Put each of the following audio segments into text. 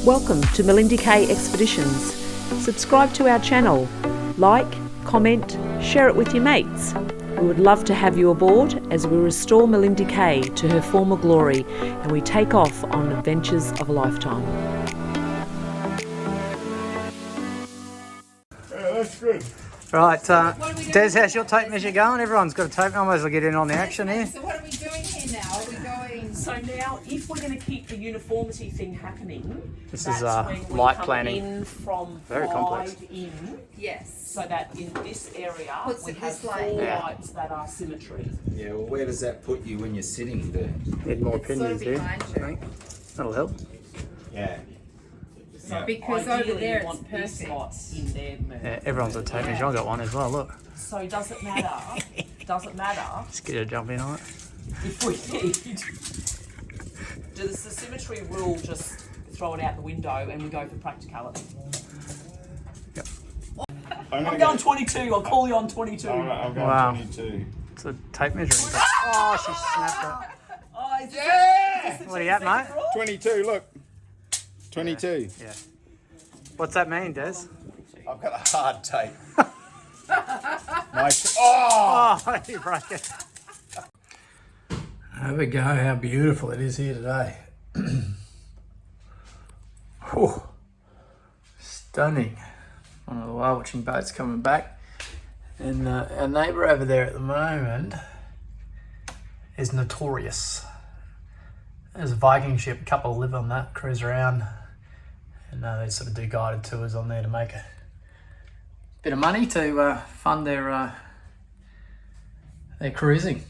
Welcome to Malindi K Expeditions. Subscribe to our channel, like, comment, share it with your mates. We would love to have you aboard as we restore Malindi K to her former glory and we take off on adventures of a lifetime. Yeah, that's good. Right, Des, how's your tape measure going? Everyone's got a tape. I might as well get in on the action here. So what are we doing here now? Are we going? So now, if we're going to keep the uniformity thing happening, This that's is when we light come planning. in from Very complex. wide in, Yes. so that in this area Puts we it have this four way. Yeah. lights that are symmetry. Yeah, well, where does that put you when you're sitting there? Need more Sort of opinions here. behind you. I think. That'll help. Yeah. So Because ideally over there you it's want this perfect. lot in there. Yeah, everyone's got a tape measure. I've got one as well, look. So does it matter? Doesn't matter Just get you to jump in on it. if we need. Does the symmetry rule just throw it out the window and we go for practicality? Yep. I'm going 22. I'll call you on 22. I'm going Wow. 22. It's a tape measuring. Oh, she snapped Oh, is this Yeah! it. What are you at, mate? 22, look. 22. Yeah. What's that mean, Des? I've got a hard tape. Nice. Oh! Oh, you broke it. There we go, how beautiful it is here today. Whew. Stunning. On the way watching boats coming back. And our neighbour over there at the moment is notorious. There's a Viking ship, a couple live on that, cruise around. And they sort of do guided tours on there to make a bit of money to fund their cruising.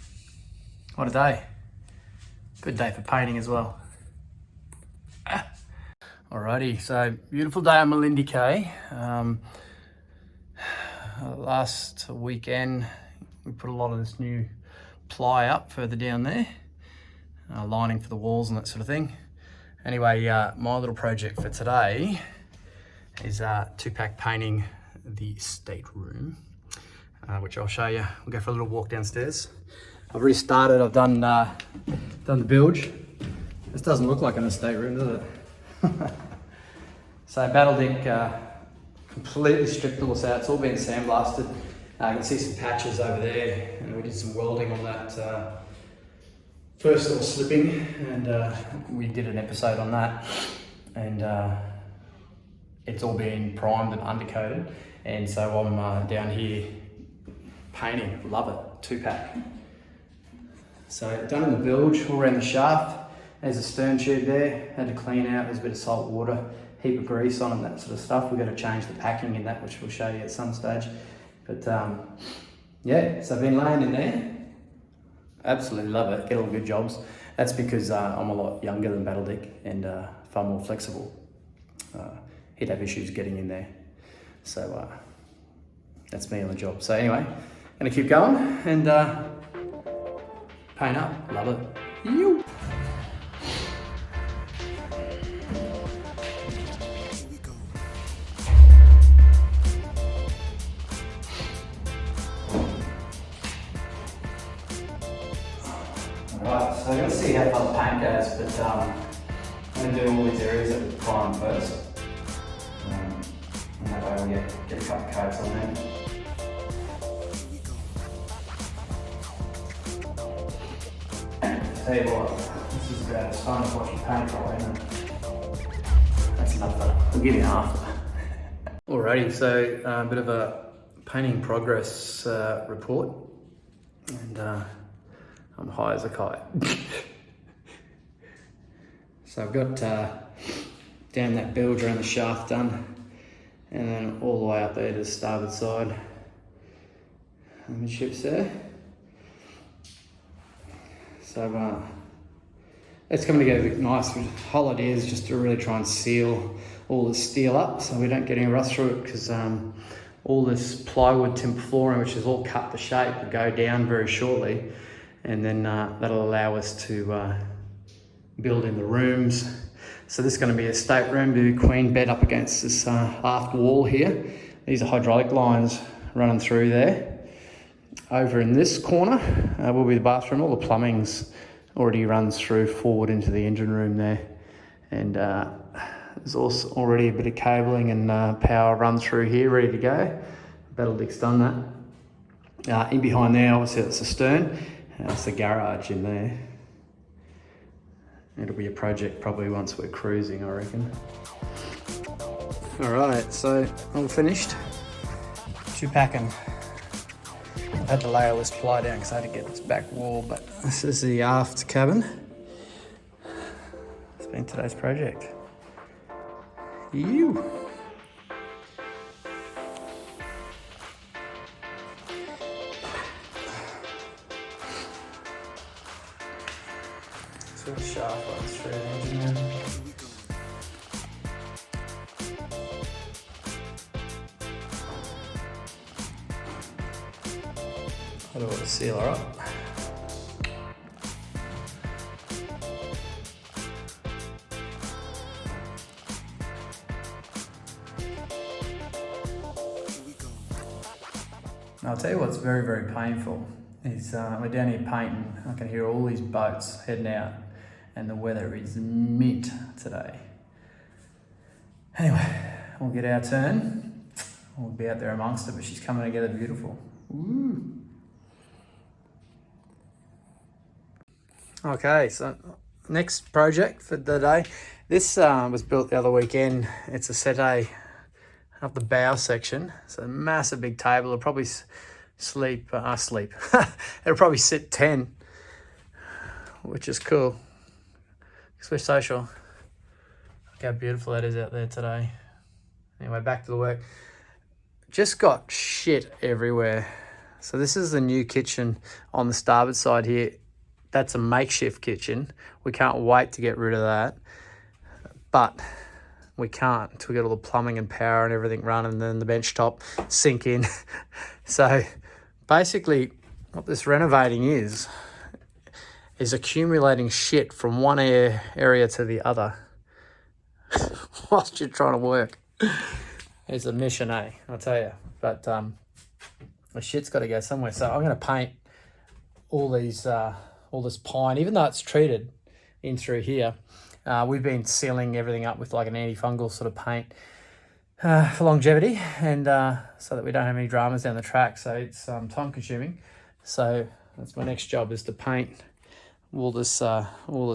What a day. Good day for painting as well. Alrighty, so beautiful day on Malindi K. Last weekend we put a lot of this new ply up further down there, lining for the walls and that sort of thing. Anyway, my little project for today is two-pack painting the stateroom, which I'll show you. We'll go for a little walk downstairs. I've already started. I've done the bilge. This doesn't look like an estate room, does it? So Battledick completely stripped all this out. It's all been sandblasted. You can see some patches over there, and we did some welding on that first little slipping, and we did an episode on that. And it's all been primed and undercoated, and so I'm down here painting. Love it, two-pack. So done in the bilge, all around the shaft. There's a stern tube there, had to clean out, there's a bit of salt water, heap of grease on it, that sort of stuff. We've got to change the packing in that, which we'll show you at some stage. But yeah, so I've been laying in there. Absolutely love it, get all the good jobs. That's because I'm a lot younger than Battledick and far more flexible. He'd have issues getting in there. So that's me on the job. So anyway, gonna keep going and paint up, love it. Yo. Right, so you'll see how far the paint goes, but I'm going to do all these areas that we prime first. And that way we'll get a couple of coats on there. Tell you what, this is about as fun as watching paint dry, isn't it? That's enough though. We'll give you half. Alrighty, so a bit of a painting progress report. And I'm high as a kite. So I've got down that bilge around the shaft done, and then all the way up there to the starboard side. Amidships there. So it's coming together nice. The whole idea is just to really try and seal all the steel up so we don't get any rust through it, because all this plywood timber flooring, which is all cut to shape, will go down very shortly, and then that'll allow us to build in the rooms. So this is going to be a stateroom, be a queen bed up against this aft wall here. These are hydraulic lines running through there. Over in this corner will be the bathroom. All the plumbing's already runs through forward into the engine room there, and There's also already a bit of cabling and power run through here, ready to go. Battledick's done that. In behind there, obviously that's the stern. That's the garage in there. It'll be a project probably once we're cruising, I reckon. All right, so all finished. Two packing. I had to lay all this ply down because I had to get this back wall, but this is the aft cabin. It's been today's project. You. So the shaft runs through the engine now. I'll do a sealer up. I'll tell you what's very, very painful is we're down here painting. I can hear all these boats heading out and the weather is mint today. Anyway, we'll get our turn. We'll be out there amongst it, but she's coming together beautiful. Ooh. Okay, so next project for the day. This was built the other weekend. It's a settee up the bow section. It's a massive big table. It'll probably sleep. It'll probably sit 10, which is cool. Because we're social. Look how beautiful that is out there today. Anyway, back to the work. Just got shit everywhere. So this is the new kitchen on the starboard side here. That's a makeshift kitchen. We can't wait to get rid of that. But we can't until we get all the plumbing and power and everything running, and then the bench top sink in. So basically what this renovating is accumulating shit from one area to the other whilst you're trying to work. It's a mission, eh? I'll tell you. But the shit's got to go somewhere. So I'm going to paint all these, all this pine, even though it's treated in through here. We've been sealing everything up with like an antifungal sort of paint for longevity, and so that we don't have any dramas down the track. So it's time consuming. So that's my next job, is to paint all this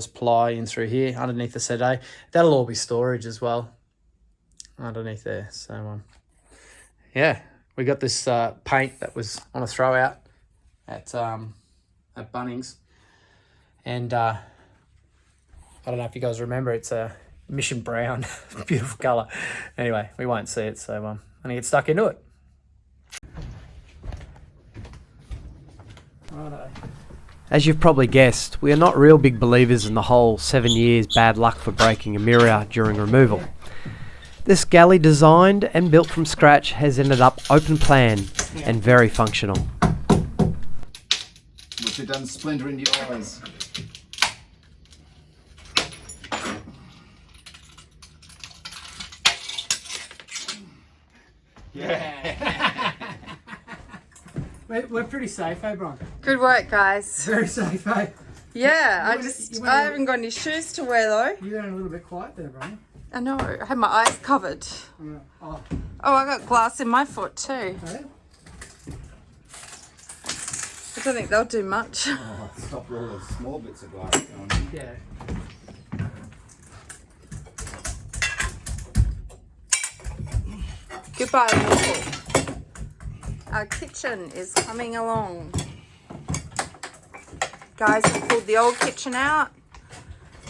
ply in through here underneath the settee. That'll all be storage as well underneath there. So yeah, we got this paint that was on a throw out at Bunnings, and I don't know if you guys remember, it's a Mission Brown, beautiful colour. Anyway, we won't see it, so I'm gonna get stuck into it. Righto. As you've probably guessed, we are not real big believers in the whole 7 years bad luck for breaking a mirror during removal. This galley, designed and built from scratch, has ended up open plan and very functional. What you done splintering your eyes? Yeah. We're pretty safe, eh, Bron? Good work, guys. Very safe, eh? Yeah, I haven't got any shoes to wear though. You went a little bit quiet there, Bron. I know, I had my eyes covered. Oh, Oh, I got glass in my foot too. yeah. I don't think they'll do much. Oh, stop all those small bits of glass going. Yeah. Goodbye, Michael. Our kitchen is coming along. Guys have pulled the old kitchen out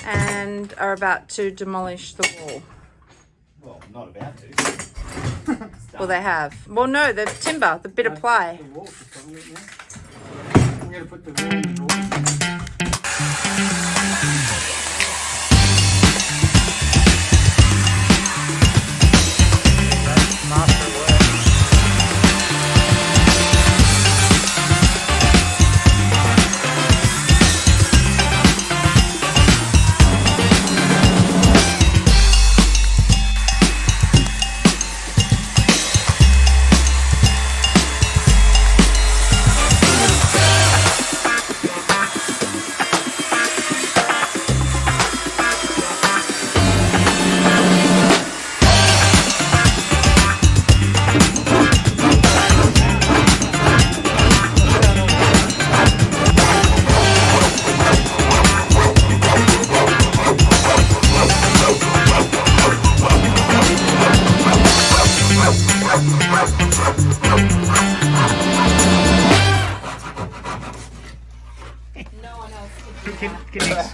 and are about to demolish the wall. Well, not about to. Well, they have. Well, no, the timber, the bit of ply. The wall, I'm going to put the wall in the wall.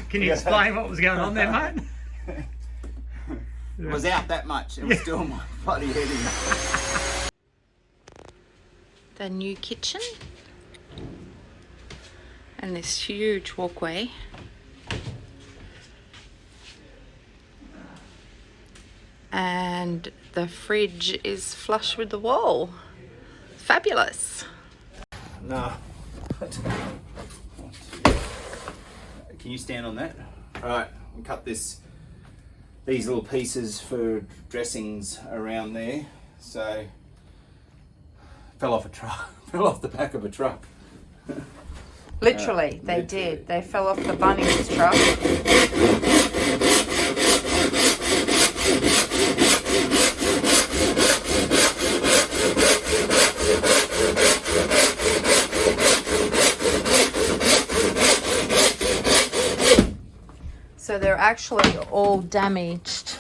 Can you explain what was going on there, mate? It was out that much. It was still my bloody head in. The new kitchen. And this huge walkway. And the fridge is flush with the wall. Fabulous. No. Can you stand on that? Alright, we cut these little pieces for dressings around there. So fell off a truck. Fell off the back of a truck. Literally, they did. They fell off the Bunnings truck. So they're actually all damaged,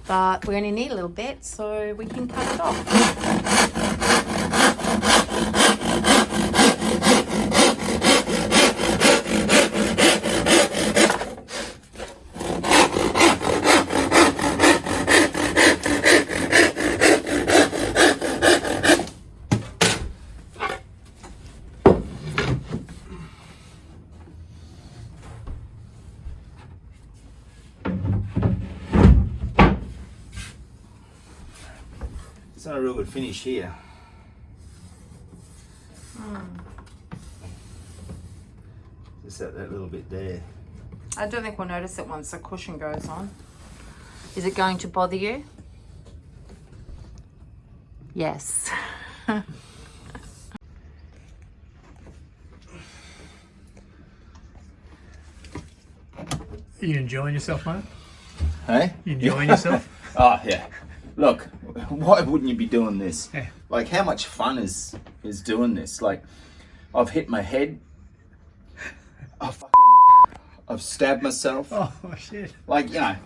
but we only need a little bit, so we can cut it off. It's not a real good finish here. Just that little bit there. I don't think we'll notice it once the cushion goes on. Is it going to bother you? Yes. Are you enjoying yourself, mate? Hey? You enjoying yourself? Oh yeah. Look, why wouldn't you be doing this? Yeah. Like, how much fun is doing this? Like, I've hit my head. I've stabbed myself. Oh shit. Like, you know,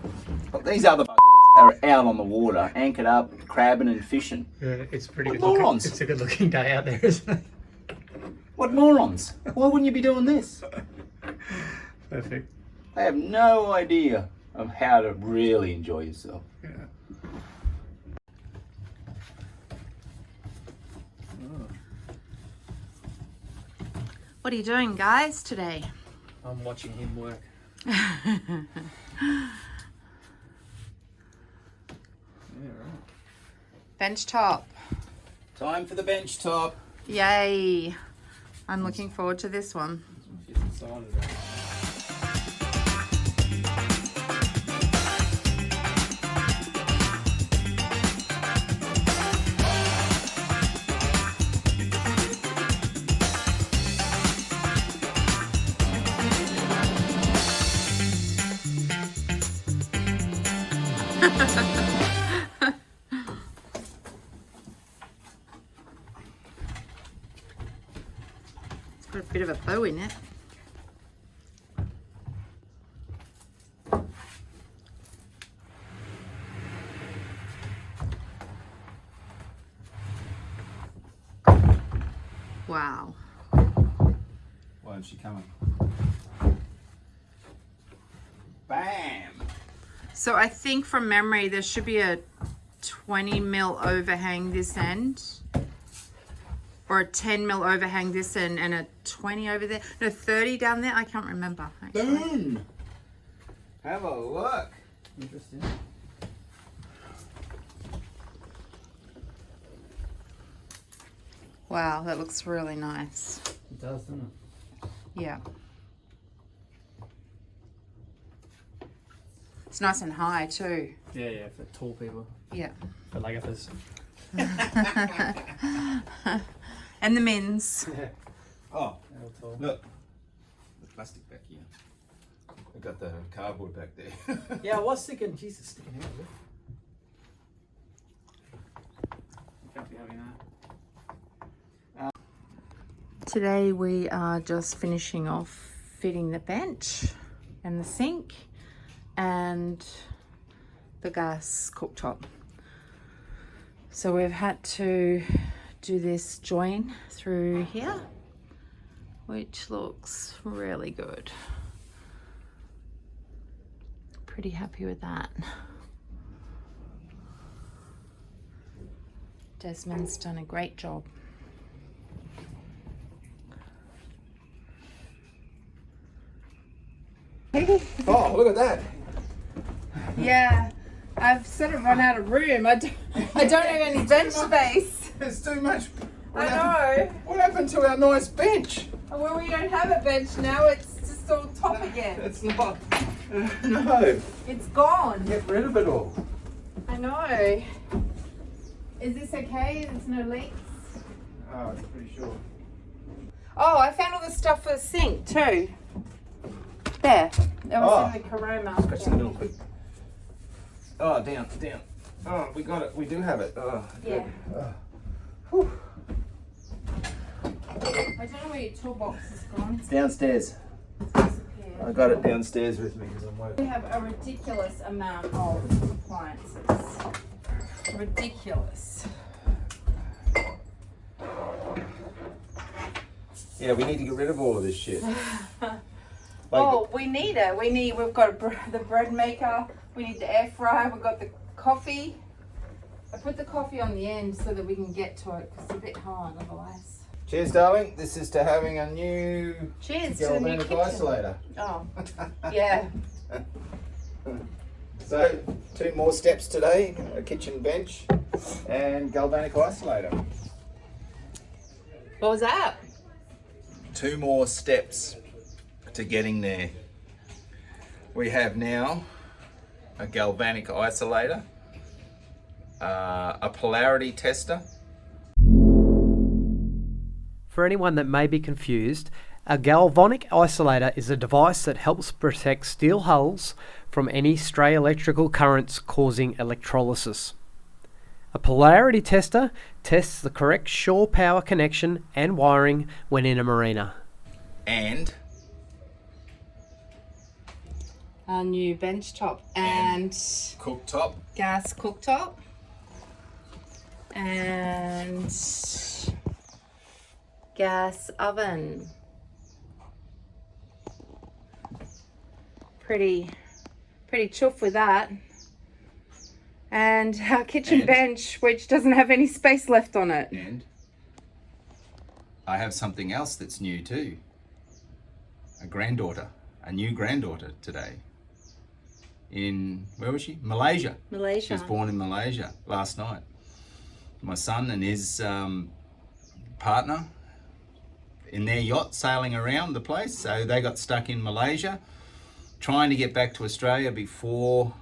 these other buckets are out on the water, anchored up, crabbing and fishing. Yeah, it's pretty What good looking. morons? It's a good looking day out there, isn't it? What morons? Why wouldn't you be doing this? Perfect. They have no idea of how to really enjoy yourself. Yeah. What are you doing, guys, today? I'm watching him work. Yeah, right. Bench top. Time for the bench top. Yay. I'm looking forward to this one. Get inside of that. It's got a bit of a bow in it. Wow. Why isn't she coming? Bam! So I think from memory there should be a 20 mil overhang this end, or a 10 mil overhang this end, and a 20 over there. No, 30 down there. I can't remember. Actually. Boom! Have a look. Interesting. Wow, that looks really nice. It does, doesn't it? Yeah. It's nice and high too. Yeah, yeah, for tall people. Yeah. For legathers. And the mins. Yeah. Oh, How tall. look. The plastic back here. I got the cardboard back there. Yeah, I was thinking, Jesus, sticking out a bit. Can't be having that. Today we are just finishing off fitting the bench and the sink and the gas cooktop. So we've had to do this join through here, which looks really good. Pretty happy with that. Desmond's done a great job. Oh, look at that. Yeah, I've sort of run out of room. I don't have any bench space. There's too much. I know. What happened to our nice bench? Well, we don't have a bench now. It's just all top again. It's not. No. It's gone. Get rid of it all. I know. Is this okay? There's no leaks? Oh, I'm pretty sure. Oh, I found all the stuff for the sink too. There. That was in the Coroma. Scratch the middle quick. Oh, down. Oh, we got it. We do have it. Oh, Yeah. Whew. I don't know where your toolbox has gone. It's downstairs. I got it downstairs with me because I'm working. We have a ridiculous amount of appliances. Ridiculous. Yeah, we need to get rid of all of this shit. Oh, we need it. We've got the bread maker. We need the air fryer. We've got the coffee. I put the coffee on the end so that we can get to it because it's a bit hard otherwise. Cheers, darling. This is to having a new Cheers to the new galvanic kitchen. isolator. Oh, yeah. So, 2 more steps today, a kitchen bench and galvanic isolator. What was that? 2 more steps to getting there. We have now a galvanic isolator, a polarity tester. For anyone that may be confused, a galvanic isolator is a device that helps protect steel hulls from any stray electrical currents causing electrolysis. A polarity tester tests the correct shore power connection and wiring when in a marina. And Our new bench top and cooktop. gas cooktop. And gas oven. Pretty chuffed with that. And our kitchen bench, which doesn't have any space left on it. And I have something else that's new too. A new granddaughter today. Where was she? Malaysia. Malaysia. She was born in Malaysia last night. My son and his partner in their yacht sailing around the place. So they got stuck in Malaysia, trying to get back to Australia before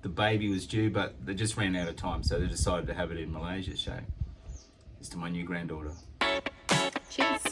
the baby was due, but they just ran out of time. So they decided to have it in Malaysia. So it's to my new granddaughter. Cheers.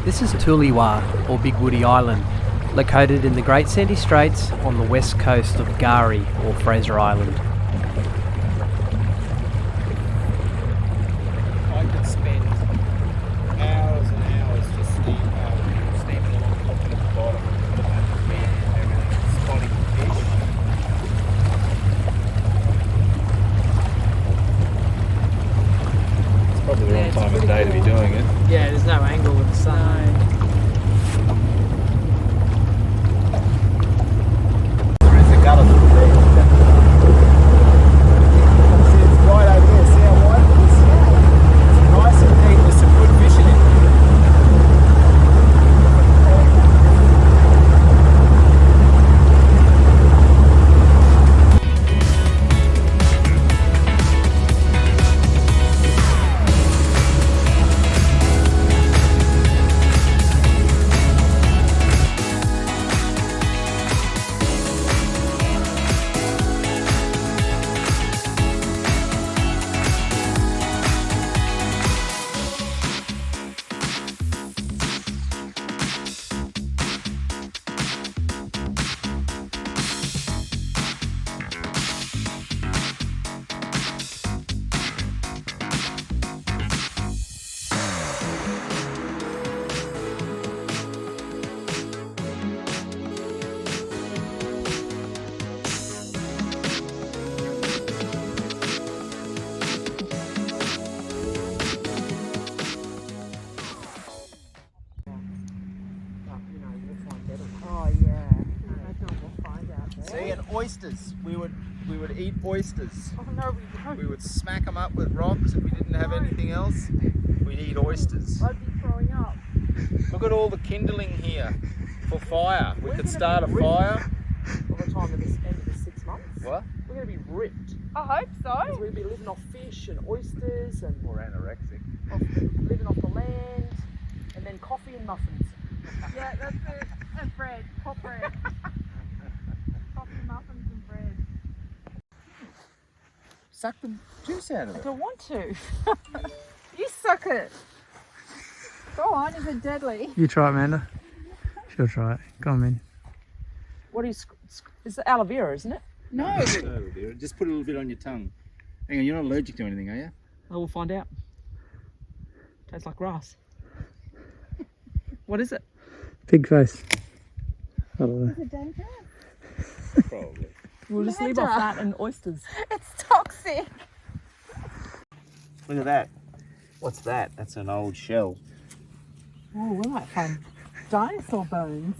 This is Tuliwa, or Big Woody Island, located in the Great Sandy Straits on the west coast of Gari, or Fraser Island. I could spend hours and hours just steaming along top and at the bottom, spotting fish. It's probably the wrong time of day to be doing it. Yeah, there's no angle with the sun. There is a galley there. See, it's right over there. See how wide it is? It's nice and deep with some good fish in it. oysters. We would eat oysters. Oh no, we don't. We would smack them up with rocks if we didn't have anything else. We'd eat oysters. I'd be throwing up. Look at all the kindling here for fire. We We're could gonna start a be ripped. fire. By the time of this end of the 6 months, What? we're going to be ripped. I hope so. We're going to be living off fish and oysters and Or anorexic. living off the land, and then coffee and muffins. Yeah, that's it. And bread, hot bread. Coffee, muffins and bread. Suck the juice out of I it. don't want to. You suck it. Go on, is it deadly? You try it, Amanda. She'll try it. Go on, man. What do you? It's aloe vera, isn't it? No. Oh, dear. Just put a little bit on your tongue. Hang on, you're not allergic to anything, are you? Oh, we'll find out. Tastes like grass. What is it? Pig face. I don't know. Is it dangerous? Probably. We'll just leave off that and oysters. It's toxic. Look at that. What's that? That's an old shell. Oh, we might find dinosaur bones.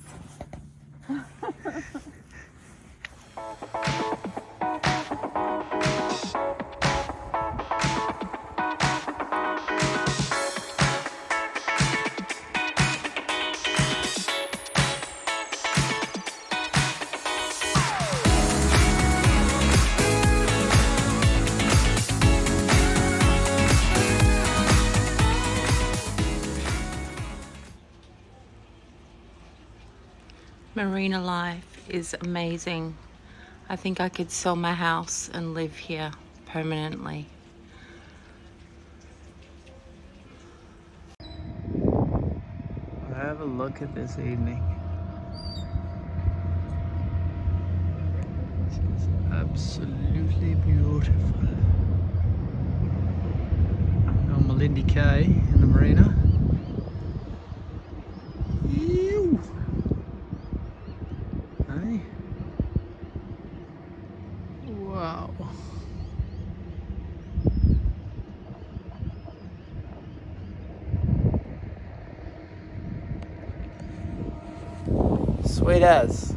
Marina life is amazing. I think I could sell my house and live here permanently. Have a look at this evening. This is absolutely beautiful. On Malindi K in the marina. Ew. Hey. Wow. Sweet as.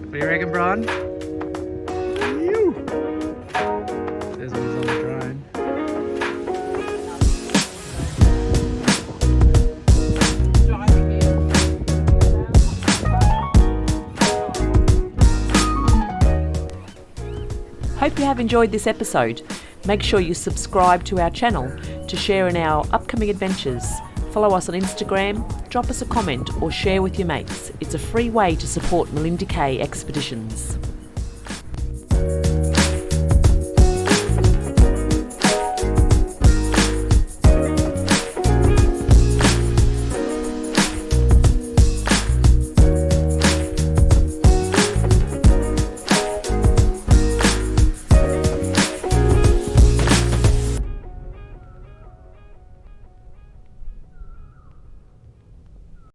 What do you reckon, Brian? There's one's on the drone. you have enjoyed this episode, make sure you subscribe to our channel to share in our upcoming adventures. Follow us on Instagram, drop us a comment or share with your mates. It's a free way to support Malindi K expeditions.